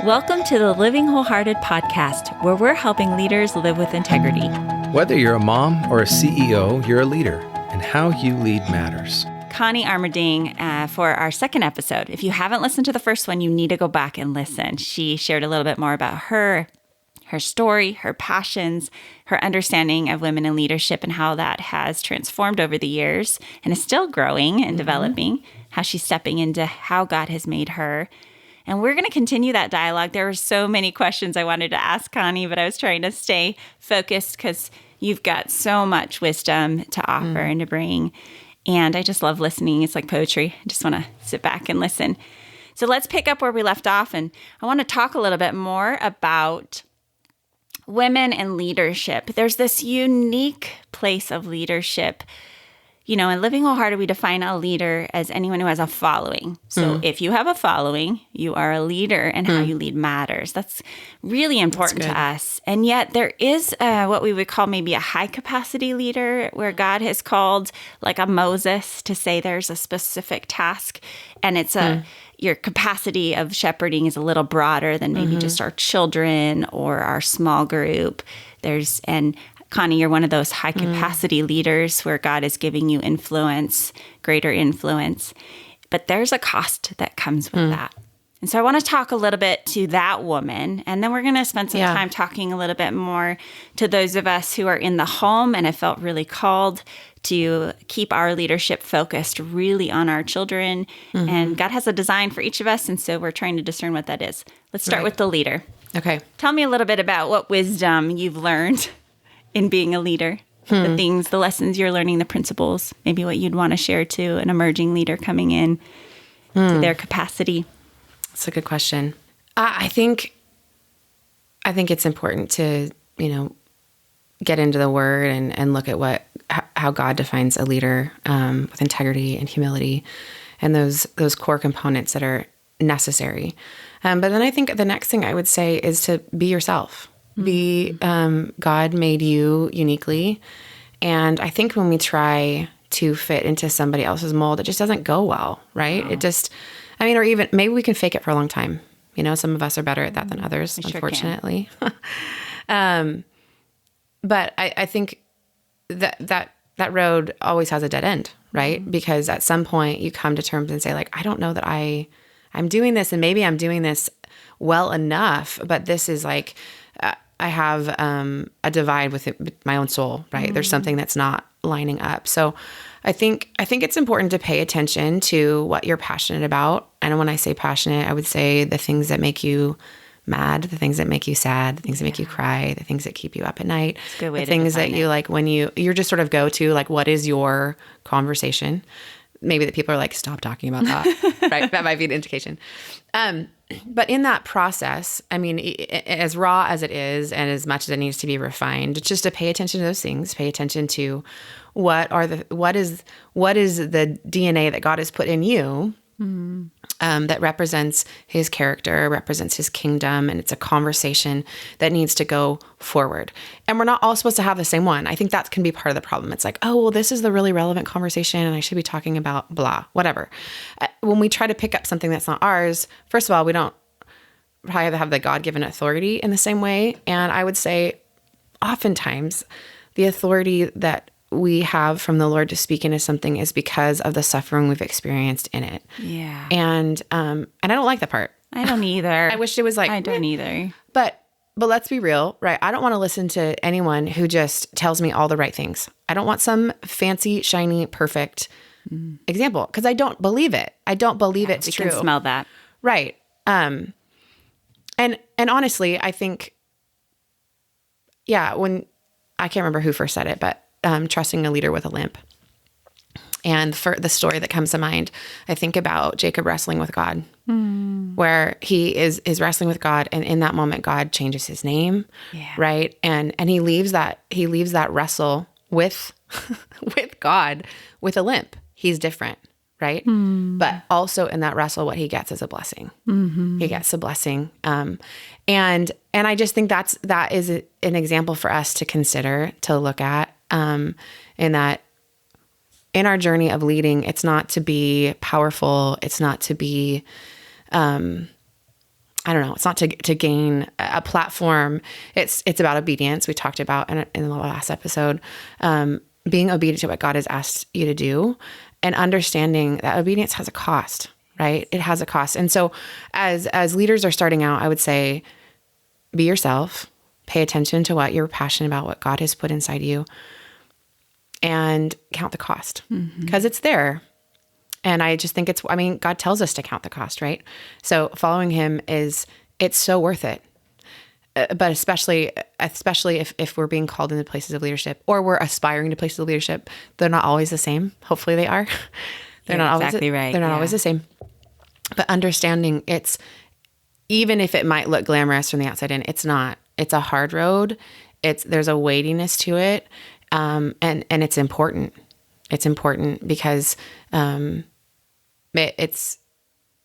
Welcome to the Living Wholehearted podcast, where we're helping leaders live with integrity. Whether you're a mom or a CEO, you're a leader, and how you lead matters. Connie Armerding for our second episode. If you haven't listened to the first one, you need to go back and listen. She shared a little bit more about her story, her passions, her understanding of women in leadership and how that has transformed over the years and is still growing and developing, how she's stepping into how God has made her. And we're going to continue that dialogue. There were so many questions I wanted to ask Connie, but I was trying to stay focused because you've got so much wisdom to offer and to bring. And I just love listening. It's like poetry. I just want to sit back and listen. So let's pick up where we left off. And I want to talk a little bit more about women and leadership. There's this unique place of leadership. You know, in Living Wholehearted, we define a leader as anyone who has a following. So if you have a following, you are a leader, and how you lead matters. That's really important to us. And yet there is what we would call maybe a high capacity leader, where God has called like a Moses to say there's a specific task, and it's your capacity of shepherding is a little broader than maybe just our children or our small group. Connie, you're one of those high capacity leaders where God is giving you influence, greater influence. But there's a cost that comes with that. And so I want to talk a little bit to that woman, and then we're going to spend some time talking a little bit more to those of us who are in the home and have felt really called to keep our leadership focused really on our children. And God has a design for each of us, and so we're trying to discern what that is. Let's start with the leader. Okay. Tell me a little bit about what wisdom you've learned in being a leader, the lessons you're learning, the principles, maybe what you'd want to share to an emerging leader coming in to their capacity. That's a good question. I think it's important to, get into the word and look at how God defines a leader with integrity and humility and those core components that are necessary. But then I think the next thing I would say is to be yourself. God made you uniquely. And I think when we try to fit into somebody else's mold, it just doesn't go well, right? Wow. Or even maybe we can fake it for a long time. Some of us are better at that than others, unfortunately. But I think that road always has a dead end, right? Because at some point you come to terms and say, like, I don't know that I'm doing this, and maybe I'm doing this well enough, but this is like, I have a divide with my own soul, right? There's something that's not lining up. So I think it's important to pay attention to what you're passionate about. And when I say passionate, I would say the things that make you mad, the things that make you sad, the things that make you cry, the things that keep you up at night, the things that you like when you're just sort of go to, like, what is your conversation? Maybe that people are like, stop talking about that, right? That might be an indication. But in that process, as raw as it is and as much as it needs to be refined, just to pay attention to those things, pay attention to what is the DNA that God has put in you that represents his character, represents his kingdom, and it's a conversation that needs to go forward. And we're not all supposed to have the same one. I think that can be part of the problem. It's like, oh, well, this is the really relevant conversation, and I should be talking about blah, whatever. When we try to pick up something that's not ours, first of all, we don't probably have the God-given authority in the same way. And I would say oftentimes the authority that we have from the Lord to speak into something is because of the suffering we've experienced in it. Yeah. And I don't like that part. I don't either. I wish it was like, I don't either. But let's be real, right? I don't want to listen to anyone who just tells me all the right things. I don't want some fancy, shiny, perfect example, because I don't believe it. I don't believe it's true. You can smell that. Right. And honestly, I think, when I can't remember who first said it, but trusting a leader with a limp. And for the story that comes to mind, I think about Jacob wrestling with God, where he is wrestling with God, and in that moment, God changes his name, right? And he leaves that wrestle with with God with a limp. He's different, right? But also in that wrestle, what he gets is a blessing. He gets a blessing, and I just think that is an example for us to consider, to look at. In that, in our journey of leading, it's not to be powerful. It's not to be I don't know, it's not to gain a platform. It's about obedience. We talked about in the last episode, being obedient to what God has asked you to do, and understanding that obedience has a cost, right? It has a cost. And so as leaders are starting out, I would say, be yourself, pay attention to what you're passionate about, what God has put inside you, and count the cost, because it's there. And I just think God tells us to count the cost, right? So following him it's so worth it. But especially if we're being called into places of leadership, or we're aspiring to places of leadership, they're not always the same. Hopefully they are. They're not always exactly right. They're not always the same. But understanding even if it might look glamorous from the outside in, it's not. It's a hard road. There's a weightiness to it. And it's important. It's important because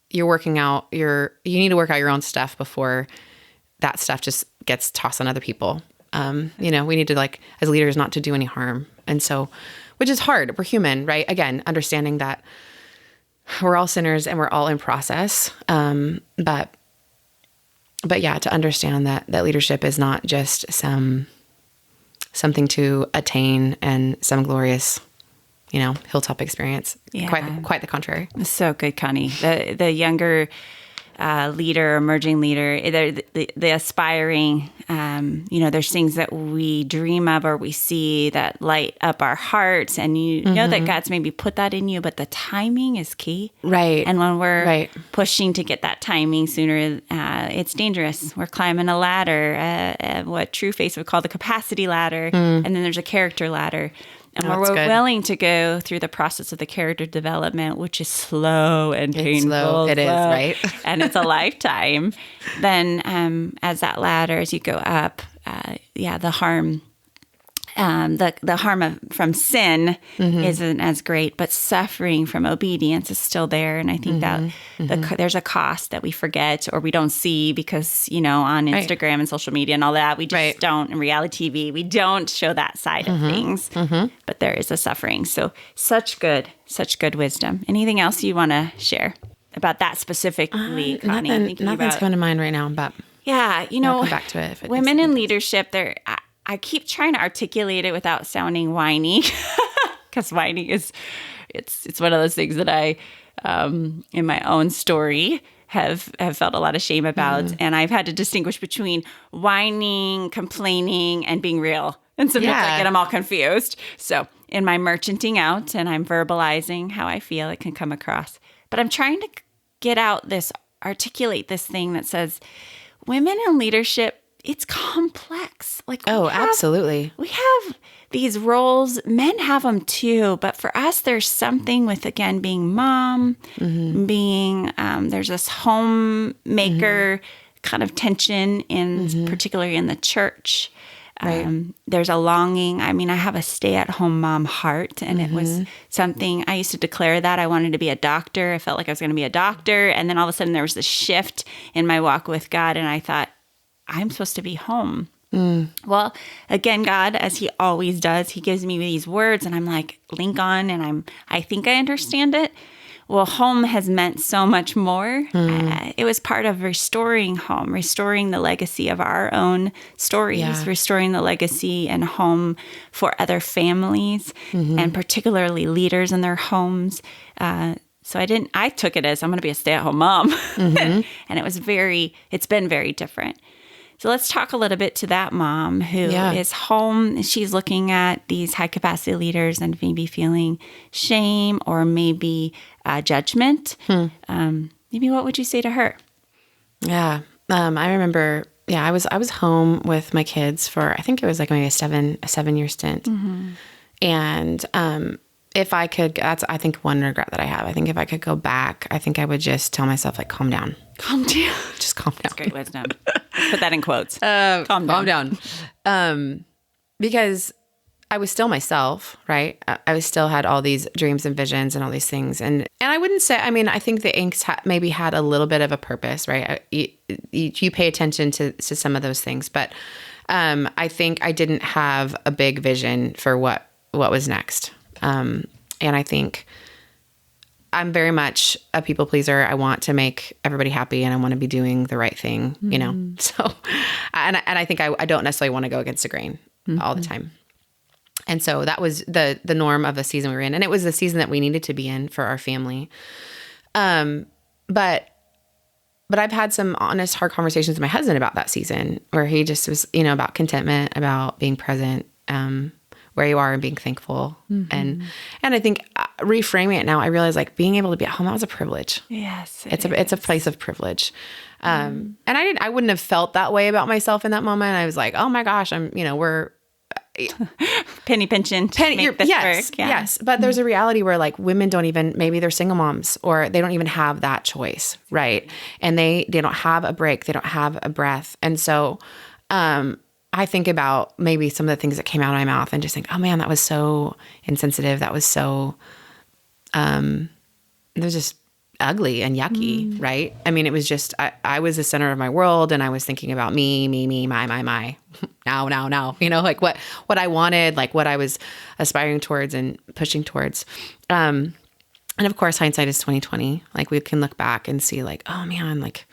you're working out you need to work out your own stuff before that stuff just gets tossed on other people. We need to, as leaders, not to do any harm. And so, which is hard. We're human, right? Again, understanding that we're all sinners and we're all in process. But yeah, to understand that leadership is not just something to attain and some glorious, hilltop experience. Yeah. Quite the contrary. So good, Connie. The younger leader, emerging leader, the aspiring, there's things that we dream of or we see that light up our hearts, and you know that God's maybe put that in you, but the timing is key. Right. And when we're pushing to get that timing sooner, it's dangerous. We're climbing a ladder, what True Face would call the capacity ladder, and then there's a character ladder. And when we're willing to go through the process of the character development, which is slow and painful. It is, right? And it's a lifetime. Then as that ladder, as you go up, the harm, the harm from sin isn't as great, but suffering from obedience is still there. And I think that there's a cost that we forget or we don't see because, on Instagram and social media and all that, we just don't, in reality TV, we don't show that side of things, but there is a suffering. So such good wisdom. Anything else you want to share about that specifically, Connie? Nothing's coming to mind right now, but yeah, I'll come back to it. If it women in leadership, I keep trying to articulate it without sounding whiny, because whiny it's one of those things that I, in my own story, have felt a lot of shame about. And I've had to distinguish between whining, complaining, and being real. And sometimes I get them all confused. So in my merchanting out and I'm verbalizing how I feel, it can come across. But I'm trying to articulate this thing that says women in leadership, it's complex. Absolutely. We have these roles. Men have them too. But for us, there's something with, again, being mom, being, there's this homemaker kind of tension particularly in the church. There's a longing. I mean, I have a stay-at-home mom heart, and it was something I used to declare that I wanted to be a doctor. I felt like I was going to be a doctor. And then all of a sudden there was this shift in my walk with God. And I thought, I'm supposed to be home. Well, again, God, as he always does, he gives me these words and I'm like, link on, and I think I understand it. Well, home has meant so much more. It was part of restoring home, restoring the legacy of our own stories, restoring the legacy and home for other families, and particularly leaders in their homes. So I took it as I'm going to be a stay-at-home mom. And it's been very different. So let's talk a little bit to that mom who is home. She's looking at these high capacity leaders and maybe feeling shame or maybe judgment. Maybe what would you say to her? Yeah. I remember, I was home with my kids for, I think it was maybe a 7-year stint. And if I could, that's, I think, one regret that I have. I think if I could go back, I think I would just tell myself, calm down. Calm down. Just calm down. That's great wisdom. Put that in quotes. Calm down. Because I was still myself, right? I was still had all these dreams and visions and all these things. And I wouldn't say, I think the angst maybe had a little bit of a purpose, right? You pay attention to some of those things. But I think I didn't have a big vision for what was next. And I think I'm very much a people pleaser. I want to make everybody happy and I want to be doing the right thing, you know? So, and I think I don't necessarily want to go against the grain all the time. And so that was the norm of the season we were in. And it was the season that we needed to be in for our family. But I've had some honest, hard conversations with my husband about that season where he just was, you know, about contentment, about being present, where you are and being thankful. And I think reframing it now, I realize like being able to be at home, that was a privilege. Yes. It's a place of privilege. And I wouldn't have felt that way about myself in that moment. I was like, oh my gosh, we're penny pinching to make this work. Yeah. Yes. But there's a reality where like women don't even, maybe they're single moms or they don't even have that choice. Right. And they don't have a break. They don't have a breath. And so, I think about maybe some of the things that came out of my mouth and just think, oh man, that was so insensitive. That was so, it was just ugly and yucky. Right. I mean, it was just, I was the center of my world and I was thinking about me, my, now, you know, like what I wanted, like what I was aspiring towards and pushing towards. And of course, hindsight is 2020. Like we can look back and see like, oh man, like,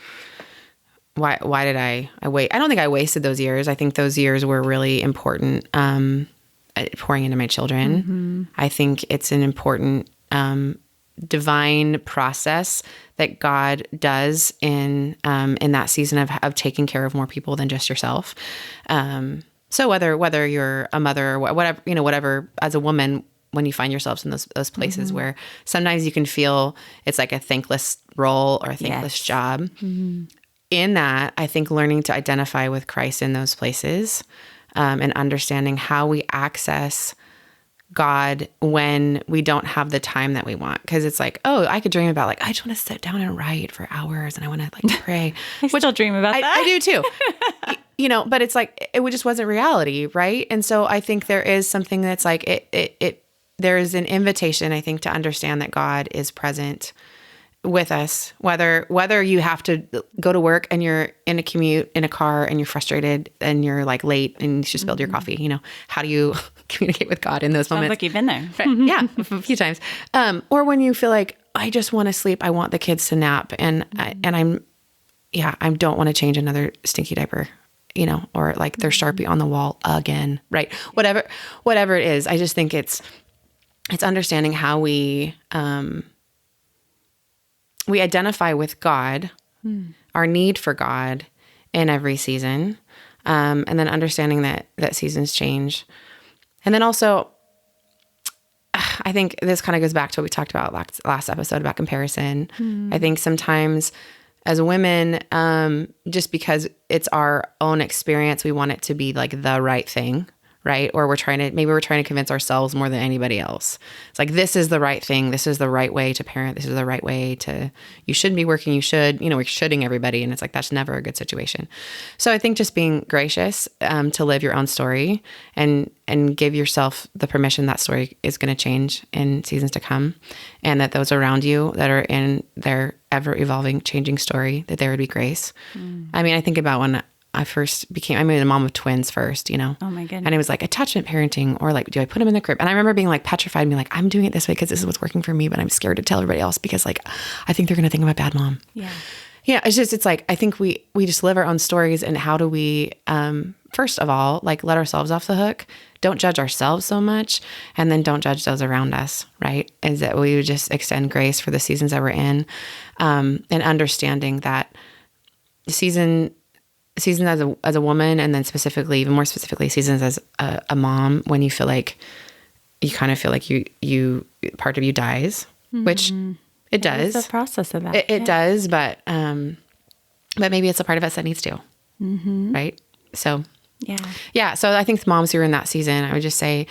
why did I wait? I don't think I wasted those years. I think those years were really important, pouring into my children. I think it's an important, divine process that God does in that season of taking care of more people than just yourself. So whether you're a mother or whatever, as a woman, when you find yourselves in those places where sometimes you can feel it's like a thankless role or a thankless job. In that, I think learning to identify with Christ in those places, and understanding how we access God when we don't have the time that we want. Because it's like, oh, I could dream about like, I just want to sit down and write for hours and I want to like pray. I still dream about that. I do too. You know, but it's like, it just wasn't reality. Right. And so I think there is something that's like, there is an invitation, I think, to understand that God is present with us, whether you have to go to work and you're in a commute in a car and you're frustrated and you're like late and you should spill your coffee, you know, how do you communicate with God in those moments? Sounds like you've been there. Right. Yeah, a few times. Or when you feel like, I just want to sleep, I want the kids to nap and I don't want to change another stinky diaper, you know, or like there's Sharpie on the wall again, right? Whatever it is, I just think it's understanding how we identify with God, our need for God in every season, and then understanding that seasons change. And then also, I think this kind of goes back to what we talked about last episode about comparison. I think sometimes as women, just because it's our own experience, we want it to be like the right thing, right? Or we're trying to convince ourselves more than anybody else. It's like, this is the right thing. This is the right way to parent. This is the right way you shouldn't be working. You should, we're shoulding everybody. And it's like, that's never a good situation. So I think just being gracious, to live your own story and give yourself the permission that story is going to change in seasons to come. And that those around you that are in their ever evolving, changing story, that there would be grace. I mean, I think about when I first became, a mom of twins first, you know? Oh my goodness. And it was like attachment parenting or like, do I put them in the crib? And I remember being like petrified and being like, I'm doing it this way because this is what's working for me, but I'm scared to tell everybody else because like, I think they're going to think I'm a bad mom. Yeah. Yeah. It's like, I think we just live our own stories and how do we, first of all, like let ourselves off the hook, don't judge ourselves so much. And then don't judge those around us. Right. Is that we would just extend grace for the seasons that we're in, and understanding that seasons as a woman, and then even more specifically, seasons as a mom, when you feel like you kind of feel like you part of you dies, which it does. It's the process of that. It does, but maybe it's a part of us that needs to, right? So yeah. So I think moms who are in that season, I would just say,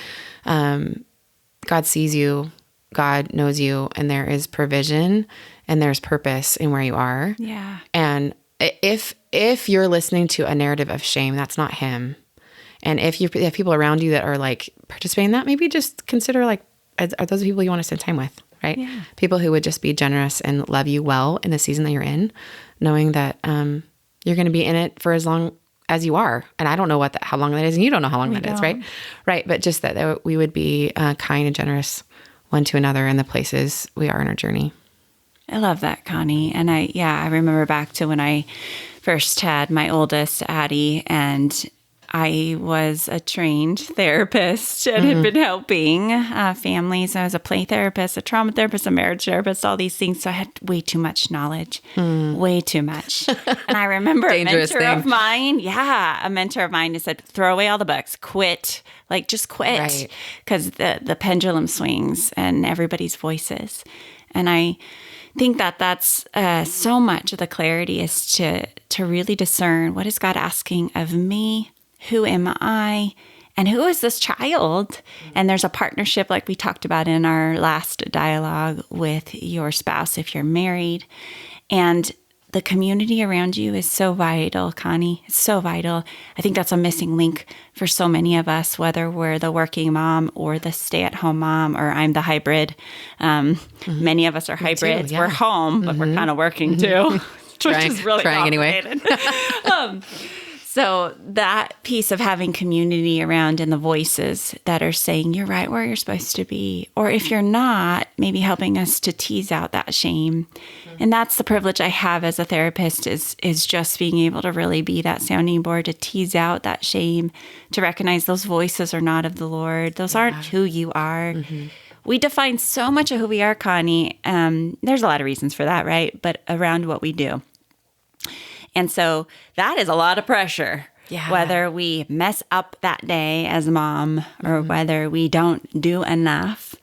God sees you, God knows you, and there is provision and there's purpose in where you are. Yeah. And if you're listening to a narrative of shame, that's not him. And if you have people around you that are like participating in that, maybe just consider like, are those the people you want to spend time with, right? Yeah. People who would just be generous and love you well in the season that you're in, knowing that you're going to be in it for as long as you are. And I don't know how long that is, and you don't know how long that is, right? Right. But just that we would be kind and generous one to another in the places we are in our journey. I love that, Connie. And I remember back to when I first had my oldest, Addie, and I was a trained therapist and had been helping families. I was a play therapist, a trauma therapist, a marriage therapist, all these things. So I had way too much knowledge, way too much. And I remember a mentor of mine who said, throw away all the books, quit, just quit. Because the pendulum swings and everybody's voices. And I think that's so much of the clarity is to really discern, what is God asking of me? Who am I? And who is this child? And there's a partnership like we talked about in our last dialogue with your spouse if you're married. And the community around you is so vital, Connie. It's so vital. I think that's a missing link for so many of us, whether we're the working mom or the stay-at-home mom, or I'm the hybrid. Many of us are hybrids. We're home, but we're kind of working too. Which is really trying anyway. So that piece of having community around and the voices that are saying, you're right where you're supposed to be. Or if you're not, maybe helping us to tease out that shame. And that's the privilege I have as a therapist is just being able to really be that sounding board to tease out that shame, to recognize those voices are not of the Lord. Those aren't who you are. We define so much of who we are, Connie. There's a lot of reasons for that, right? But around what we do. And so that is a lot of pressure, whether we mess up that day as a mom or whether we don't do enough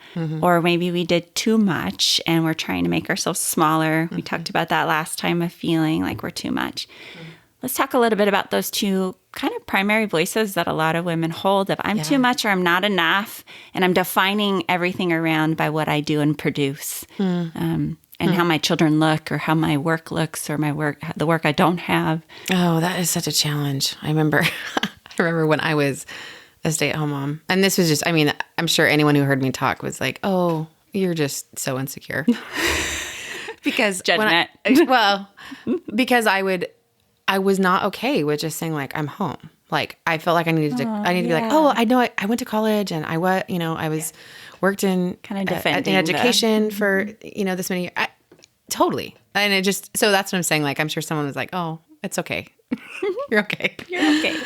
or maybe we did too much and we're trying to make ourselves smaller. We talked about that last time of feeling like we're too much. Let's talk a little bit about those two kind of primary voices that a lot of women hold of I'm too much or I'm not enough, and I'm defining everything around by what I do and produce. And how my children look or how my work looks or the work I don't have. Oh, that is such a challenge. I remember when I was a stay-at-home mom. And this was just, I'm sure anyone who heard me talk was like, oh, you're just so insecure. Because judgment. Because I was not okay with just saying like, I'm home. Like I felt like I needed to be like, oh, I know I went to college and I was worked in kind of defending in education for, this many years. Totally. And it just, so that's what I'm saying. Like, I'm sure someone was like, oh, it's okay. You're okay. You're okay.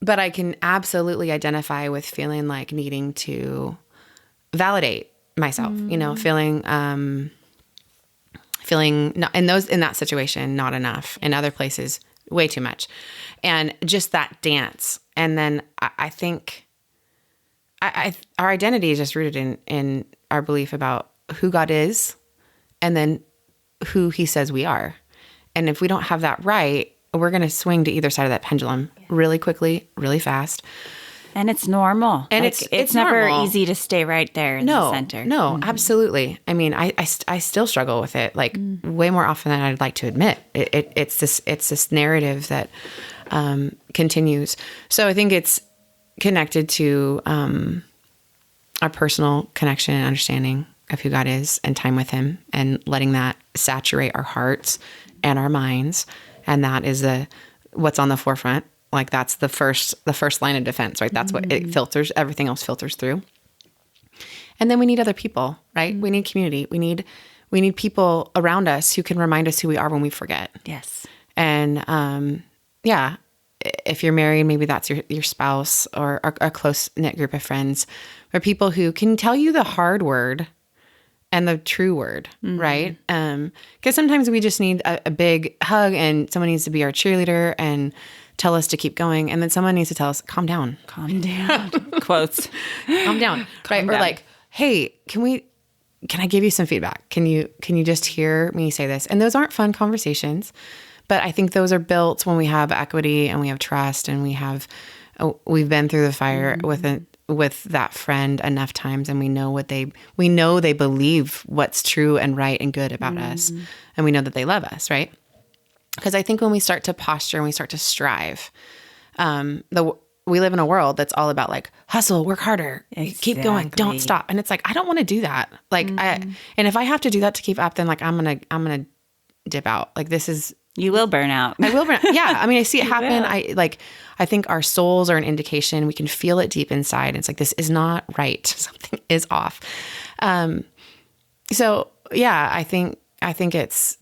But I can absolutely identify with feeling like needing to validate myself, feeling not, in that situation, not enough. In other places, way too much. And just that dance. And then I think our identity is just rooted in our belief about who God is and then who he says we are. And if we don't have that right, we're going to swing to either side of that pendulum really quickly, really fast. And it's normal. And it's never normal. Easy to stay right there in the center. No, absolutely. I still struggle with it, like way more often than I'd like to admit. It's this narrative that continues. So I think it's connected to our personal connection and understanding of who God is and time with him and letting that saturate our hearts and our minds. And that is what's on the forefront. Like that's the first line of defense, right? That's what it filters. Everything else filters through. And then we need other people, right? We need community. We need people around us who can remind us who we are when we forget. Yes. And if you're married, maybe that's your spouse or a close-knit group of friends, or people who can tell you the hard word and the true word, right? Because sometimes we just need a big hug and someone needs to be our cheerleader and tell us to keep going. And then someone needs to tell us, calm down. Calm down. Quotes. Calm down. Right? Or like, hey, can I give you some feedback? Can you just hear me say this? And those aren't fun conversations. But I think those are built when we have equity and we have trust and we've been through the fire with that friend enough times, and we know they believe what's true and right and good about us, and we know that they love us, right? Because I think when we start to posture and we start to strive, we live in a world that's all about like hustle, work harder, keep going, don't stop, and it's like I don't want to do that. Like, and if I have to do that to keep up, then like I'm gonna dip out. Like this is. You will burn out. I will burn out. Yeah. I see it happen. I think our souls are an indication. We can feel it deep inside. It's like, this is not right. Something is off. So yeah, I think I think it's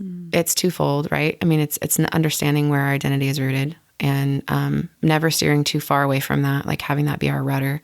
twofold, right? I mean, it's an understanding where our identity is rooted, and never steering too far away from that, like having that be our rudder.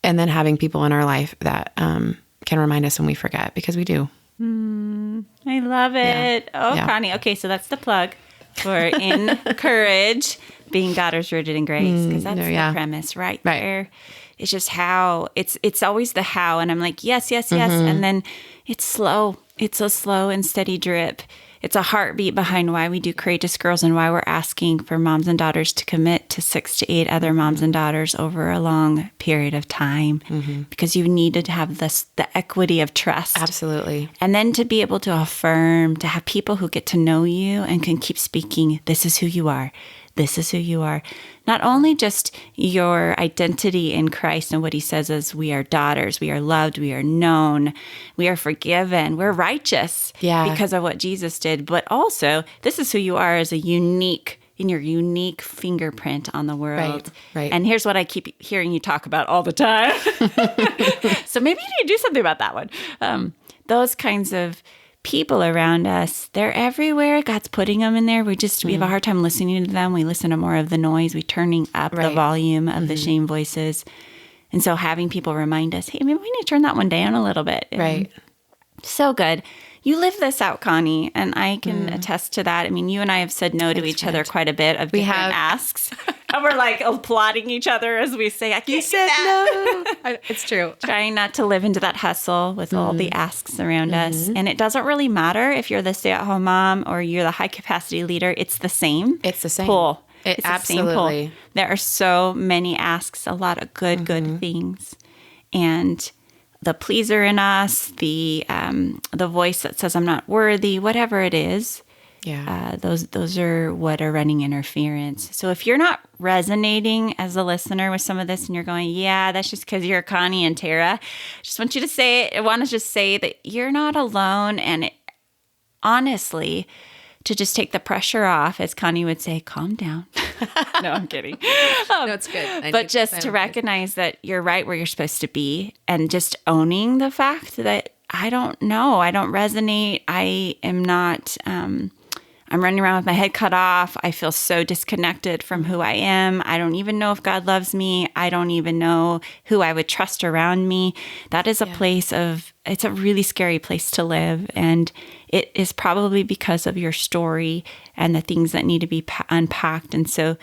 And then having people in our life that can remind us when we forget, because we do. I love it. Yeah. Oh, Yeah. Connie. Okay, so that's the plug for Encourage, being daughters rooted in grace, because that's the premise right there. It's just how, it's always the how. And I'm like, yes. And then it's slow. It's a slow and steady drip. It's a heartbeat behind why we do Courageous Girls and why we're asking for moms and daughters to commit to 6 to 8 other moms and daughters over a long period of time, because you needed to have the equity of trust. Absolutely. And then to be able to affirm, to have people who get to know you and can keep speaking, this is who you are. This is who you are. Not only just your identity in Christ and what he says is we are daughters, we are loved, we are known, we are forgiven, we're righteous because of what Jesus did, but also this is who you are as in your unique fingerprint on the world. Right. And here's what I keep hearing you talk about all the time. So maybe you need to do something about that one. Those kinds of people around us, they're everywhere. God's putting them in there. We have a hard time listening to them. We listen to more of the noise. We're turning up the volume of the shame voices. And so having people remind us, hey, maybe we need to turn that one down a little bit. Right. So good. You live this out, Connie, and I can attest to that. I mean, you and I have said no to each other quite a bit of different asks. And we're like applauding each other as we say, I can't say that. No. It's true. Trying not to live into that hustle with all the asks around us. And it doesn't really matter if you're the stay-at-home mom or you're the high-capacity leader. It's the same. It's the same. Pull. It's the absolutely. same pull. There are so many asks, a lot of good things. And the pleaser in us, the voice that says I'm not worthy, whatever it is, those are what are running interference. So if you're not resonating as a listener with some of this and you're going, yeah, that's just because you're Connie and Tara, I just want you to say it. I want to just say that you're not alone. And honestly, to just take the pressure off, as Connie would say, calm down. No, I'm kidding. No, it's good. But just to recognize that you're right where you're supposed to be, and just owning the fact that I don't know, I don't resonate, I am not, I'm running around with my head cut off. I feel so disconnected from who I am. I don't even know if God loves me. I don't even know who I would trust around me. That is a place it's a really scary place to live. And it is probably because of your story and the things that need to be unpacked. And so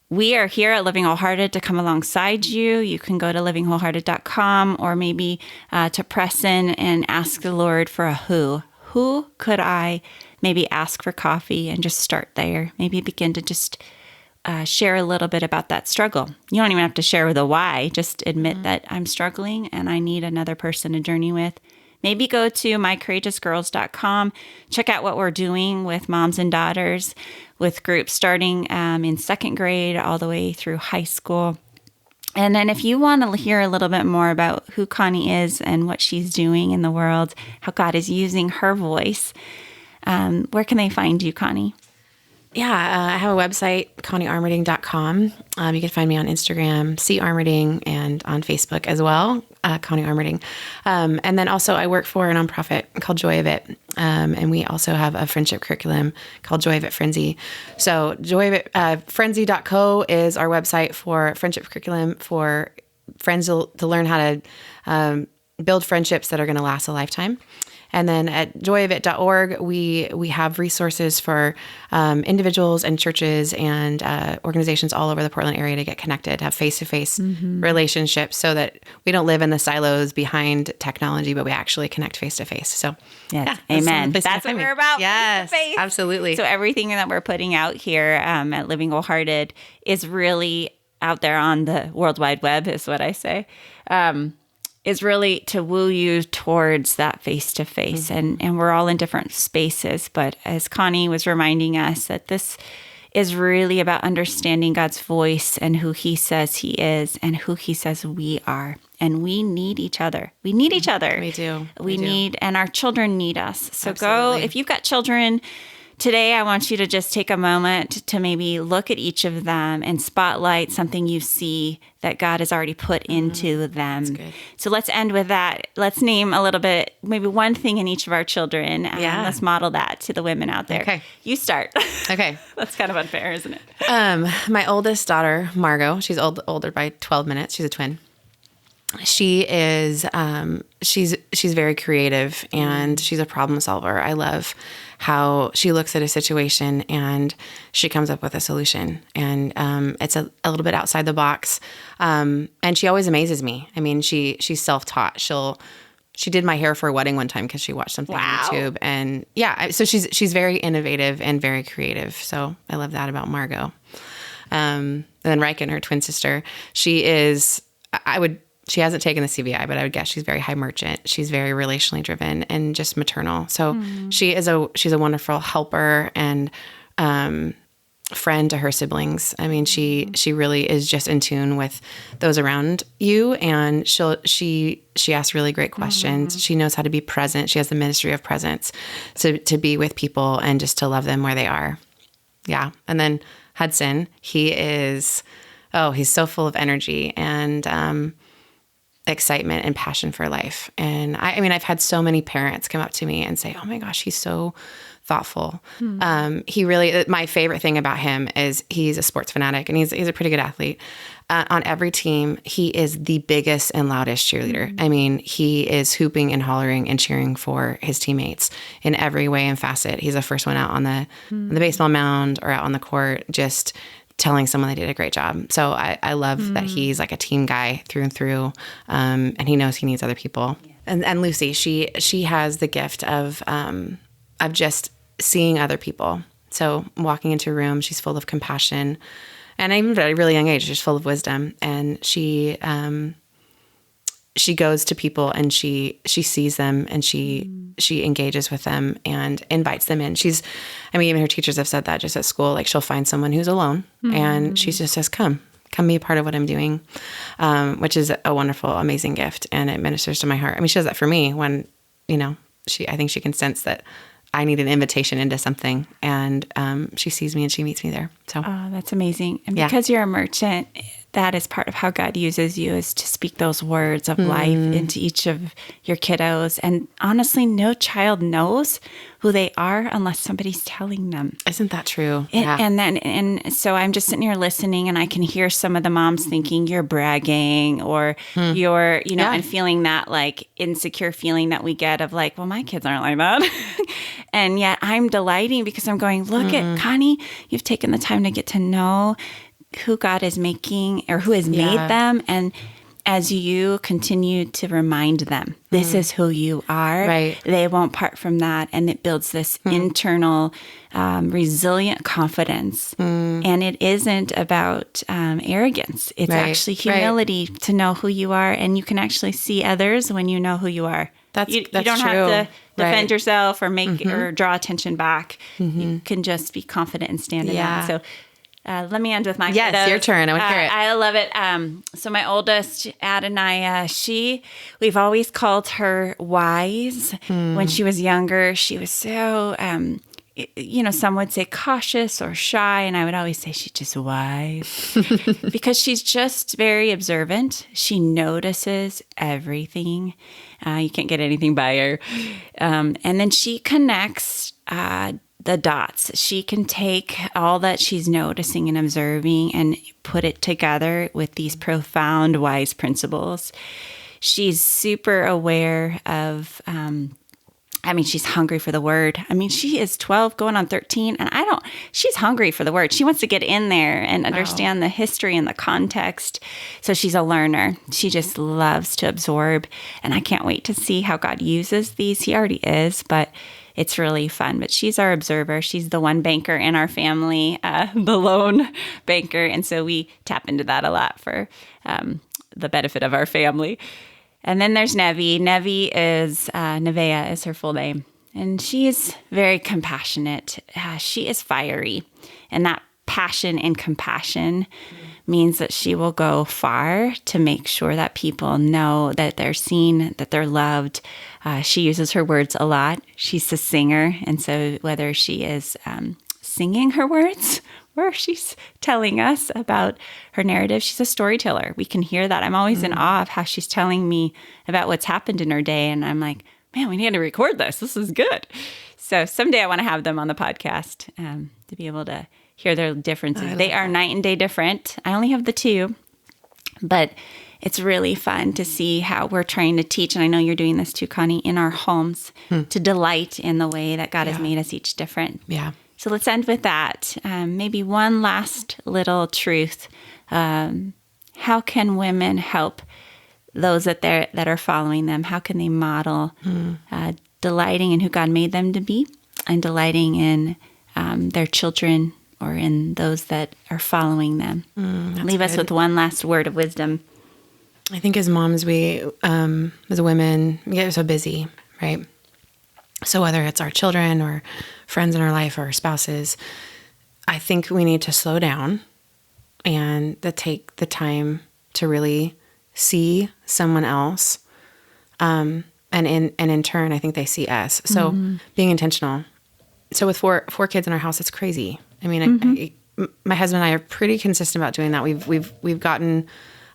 we are here at Living Wholehearted to come alongside you. You can go to livingwholehearted.com or maybe to press in and ask the Lord for a who. Who could I maybe ask for coffee and just start there? Maybe begin to just share a little bit about that struggle. You don't even have to share the why. Just admit that I'm struggling and I need another person to journey with. Maybe go to mycourageousgirls.com. Check out what we're doing with moms and daughters, with groups starting in second grade all the way through high school. And then if you want to hear a little bit more about who Connie is and what she's doing in the world, how God is using her voice, where can they find you, Connie? Yeah, I have a website, conniearmerding.com. You can find me on Instagram, Armerding, and on Facebook as well, Connie Armerding. And then also I work for a nonprofit called Joy of It. And we also have a friendship curriculum called Joy of It Frenzy. So Joy of It, frenzy.co is our website for friendship curriculum for friends to learn how to build friendships that are going to last a lifetime. And then at joyofit.org, we have resources for individuals and churches and organizations all over the Portland area to get connected, have face-to-face relationships so that we don't live in the silos behind technology, but we actually connect face-to-face. So, yes. Amen. That's what we're about. Yes, face-to-face. absolutely. So everything that we're putting out here at Living Wholehearted is really out there on the World Wide Web, is what I say. Is really to woo you towards that face-to-face. And we're all in different spaces. But as Connie was reminding us, that this is really about understanding God's voice and who he says he is and who he says we are. And we need each other. We need each other. We do. We need, and our children need us. So Absolutely. go, if you've got children, today I want you to just take a moment to maybe look at each of them and spotlight something you see that God has already put into them. That's good. So let's end with that. Let's name a little bit, maybe one thing in each of our children. Let's model that to the women out there. Okay. You start. Okay. That's kind of unfair, isn't it? My oldest daughter, Margot, she's older by 12 minutes. She's a twin. She is, she's very creative and she's a problem solver. I love how she looks at a situation and she comes up with a solution, and it's a little bit outside the box. And she always amazes me. I mean, she's self-taught. She did my hair for a wedding one time because she watched something on YouTube, and so she's very innovative and very creative. So I love that about Margot. And then Riken, her twin sister, she hasn't taken the CVI, but I would guess she's very high merchant. She's very relationally driven and just maternal. So she's a wonderful helper and friend to her siblings. I mean, she really is just in tune with those around you, and she asks really great questions. She knows how to be present. She has the ministry of presence to be with people and just to love them where they are. Yeah. And then Hudson, he's so full of energy and excitement and passion for life. And I mean, I've had so many parents come up to me and say, "Oh my gosh, he's so thoughtful." He really, my favorite thing about him is he's a sports fanatic, and he's a pretty good athlete. On every team, he is the biggest and loudest cheerleader. I mean, he is hooping and hollering and cheering for his teammates in every way and facet. He's the first one out on the baseball mound or out on the court, just telling someone they did a great job. So I love that he's like a team guy through and through, and he knows he needs other people. Yeah. And Lucy, she has the gift of just seeing other people. So walking into a room, she's full of compassion, and even at a really young age, she's full of wisdom. And she goes to people and she sees them and she engages with them and invites them in. Even her teachers have said that just at school, like she'll find someone who's alone and she just says, come be a part of what I'm doing, which is a wonderful, amazing gift. And it ministers to my heart. I mean, she does that for me when, I think she can sense that I need an invitation into something, and she sees me and she meets me there. So, that's amazing. And because you're a merchant, that is part of how God uses you, is to speak those words of life into each of your kiddos. And honestly, no child knows who they are unless somebody's telling them. Isn't that true? And so I'm just sitting here listening, and I can hear some of the moms thinking you're bragging, or you're, and feeling that like insecure feeling that we get of like, well, my kids aren't like that. And yet I'm delighting because I'm going, look at Connie, you've taken the time to get to know who God is making, or who has made them. And as you continue to remind them, this is who you are, right, they won't part from that. And it builds this internal, resilient confidence. And it isn't about arrogance. It's actually humility to know who you are. And you can actually see others when you know who you are. You don't true. have to defend yourself or make or draw attention back. You can just be confident and stand in that. So let me end with my kiddos. Your turn. I want to hear it. I love it. So my oldest, Adonai, we've always called her wise. When she was younger, she was so, some would say cautious or shy. And I would always say she's just wise because she's just very observant. She notices everything. You can't get anything by her. And then she connects the dots. She can take all that she's noticing and observing and put it together with these profound, wise principles. She's super aware of, she's hungry for the word. She is 12 going on 13, and she's hungry for the word. She wants to get in there and understand the history and the context. So she's a learner. She just loves to absorb, and I can't wait to see how God uses these. He already is, but it's really fun. But she's our observer. She's the one banker in our family, the lone banker. And so we tap into that a lot for the benefit of our family. And then there's Nevi. Nevea is her full name. And she's very compassionate. She is fiery. And that passion and compassion means that she will go far to make sure that people know that they're seen, that they're loved. She uses her words a lot. She's a singer. And so whether she is singing her words or she's telling us about her narrative, she's a storyteller. We can hear that. I'm always in awe of how she's telling me about what's happened in her day. And I'm like, man, we need to record this. This is good. So someday I want to have them on the podcast to be able to hear their differences. They are night and day different. I only have the two, but it's really fun to see how we're trying to teach. And I know you're doing this too, Connie, in our homes to delight in the way that God has made us each different. Yeah. So let's end with that. Maybe one last little truth. How can women help those that are following them? How can they model delighting in who God made them to be and delighting in their children or in those that are following them? Leave us with one last word of wisdom. I think as moms, we, as women, we get so busy, right? So whether it's our children or friends in our life or our spouses, I think we need to slow down and take the time to really see someone else. And in turn, I think they see us. So being intentional. So with four kids in our house, it's crazy. I mean, my husband and I are pretty consistent about doing that. We've gotten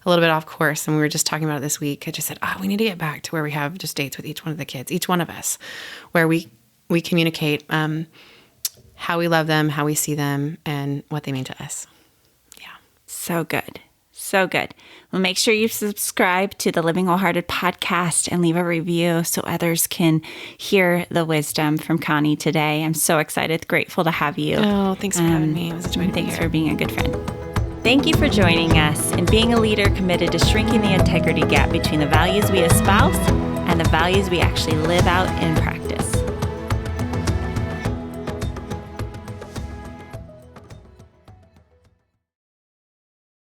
a little bit off course, and we were just talking about it this week. I just said, we need to get back to where we have just dates with each one of the kids, each one of us, where we communicate how we love them, how we see them, and what they mean to us. Yeah. So good. So good. Well, make sure you subscribe to the Living Wholehearted podcast and leave a review so others can hear the wisdom from Connie today. I'm so excited, grateful to have you. Oh, thanks for having me. It was a joy to be Thanks here. for being a good friend. Thank you for joining us in being a leader committed to shrinking the integrity gap between the values we espouse and the values we actually live out in practice.